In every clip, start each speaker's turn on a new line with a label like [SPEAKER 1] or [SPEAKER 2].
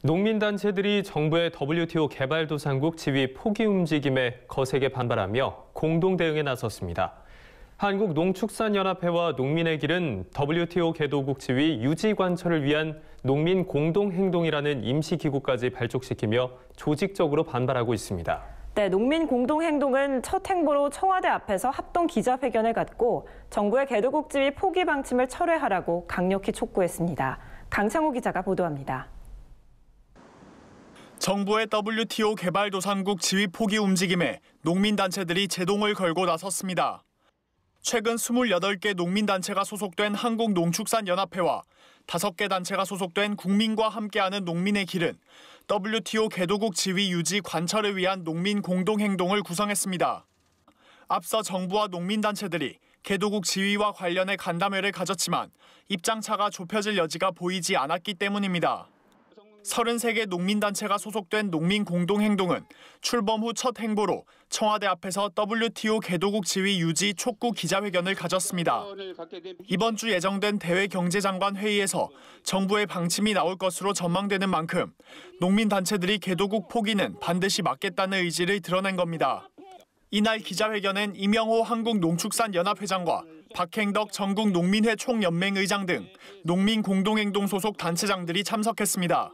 [SPEAKER 1] 농민단체들이 정부의 WTO 개발도상국 지위 포기 움직임에 거세게 반발하며 공동 대응에 나섰습니다. 한국농축산연합회와 농민의 길은 WTO 개도국 지위 유지 관철을 위한 농민 공동행동이라는 임시기구까지 발족시키며 조직적으로 반발하고 있습니다.
[SPEAKER 2] 네, 농민 공동행동은 첫 행보로 청와대 앞에서 합동 기자회견을 갖고 정부의 개도국 지위 포기 방침을 철회하라고 강력히 촉구했습니다. 강창호 기자가 보도합니다.
[SPEAKER 3] 정부의 WTO 개발도상국 지위 포기 움직임에 농민단체들이 제동을 걸고 나섰습니다. 최근 28개 농민단체가 소속된 한국농축산연합회와 5개 단체가 소속된 국민과 함께하는 농민의 길은 WTO 개도국 지위 유지 관철을 위한 농민 공동행동을 구성했습니다. 앞서 정부와 농민단체들이 개도국 지위와 관련해 간담회를 가졌지만 입장차가 좁혀질 여지가 보이지 않았기 때문입니다. 33개 농민단체가 소속된 농민공동행동은 출범 후 첫 행보로 청와대 앞에서 WTO 개도국 지위 유지 촉구 기자회견을 가졌습니다. 이번 주 예정된 대외경제장관 회의에서 정부의 방침이 나올 것으로 전망되는 만큼 농민단체들이 개도국 포기는 반드시 막겠다는 의지를 드러낸 겁니다. 이날 기자회견엔 이명호 한국농축산연합회장과 박행덕 전국농민회 총연맹의장 등 농민공동행동 소속 단체장들이 참석했습니다.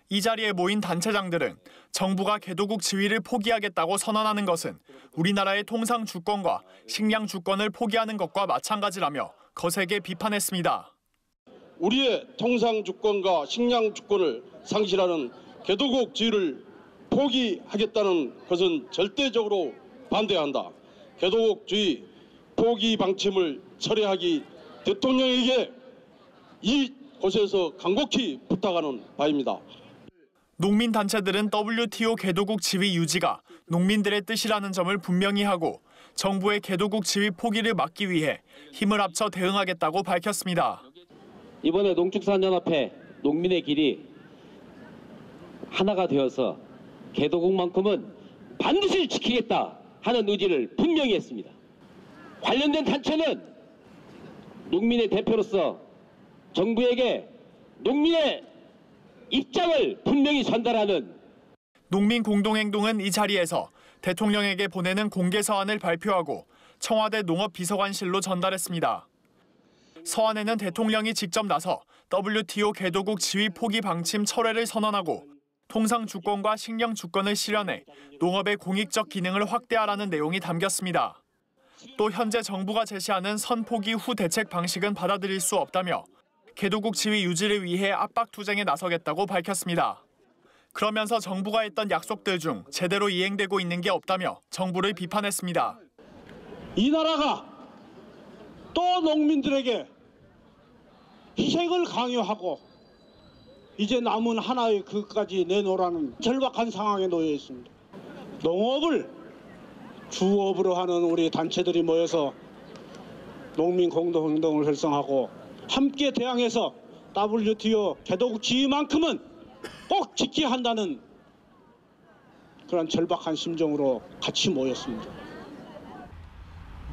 [SPEAKER 3] 이 자리에 모인 단체장들은 정부가 개도국 지위를 포기하겠다고 선언하는 것은 우리나라의 통상 주권과 식량 주권을 포기하는 것과 마찬가지라며 거세게 비판했습니다.
[SPEAKER 4] 우리의 통상 주권과 식량 주권을 상실하는 개도국 지위를 포기하겠다는 것은 절대적으로 반대한다. 개도국 지위 포기 방침을 철회하기 대통령에게 이곳에서 간곡히 부탁하는 바입니다.
[SPEAKER 3] 농민단체들은 WTO 개도국 지위 유지가 농민들의 뜻이라는 점을 분명히 하고 정부의 개도국 지위 포기를 막기 위해 힘을 합쳐 대응하겠다고 밝혔습니다.
[SPEAKER 5] 이번에 농축산연합회 농민의 길이 하나가 되어서 개도국만큼은 반드시 지키겠다 하는 의지를 분명히 했습니다. 관련된 단체는 농민의 대표로서 정부에게 농민의 입장을 분명히 전달하는
[SPEAKER 3] 농민공동행동은 이 자리에서 대통령에게 보내는 공개 서한을 발표하고 청와대 농업비서관실로 전달했습니다. 서한에는 대통령이 직접 나서 WTO 개도국 지위 포기 방침 철회를 선언하고 통상 주권과 식량 주권을 실현해 농업의 공익적 기능을 확대하라는 내용이 담겼습니다. 또 현재 정부가 제시하는 선포기 후 대책 방식은 받아들일 수 없다며 개도국 지위 유지를 위해 압박 투쟁에 나서겠다고 밝혔습니다. 그러면서 정부가 했던 약속들 중 제대로 이행되고 있는 게 없다며 정부를 비판했습니다.
[SPEAKER 4] 이 나라가 또 농민들에게 희생을 강요하고 이제 남은 하나의 그까지 내놓으라는 절박한 상황에 놓여 있습니다. 농업을 주업으로 하는 우리 단체들이 모여서 농민 공동행동을 활성화하고 함께 대항해서 WTO 개도국 지위만큼은 꼭 지켜야 한다는 그런 절박한 심정으로 같이 모였습니다.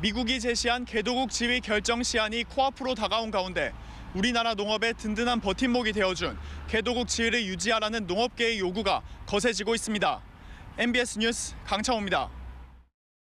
[SPEAKER 3] 미국이 제시한 개도국 지위 결정 시한이 코앞으로 다가온 가운데 우리나라 농업의 든든한 버팀목이 되어준 개도국 지위를 유지하라는 농업계의 요구가 거세지고 있습니다. MBS 뉴스 강창호입니다.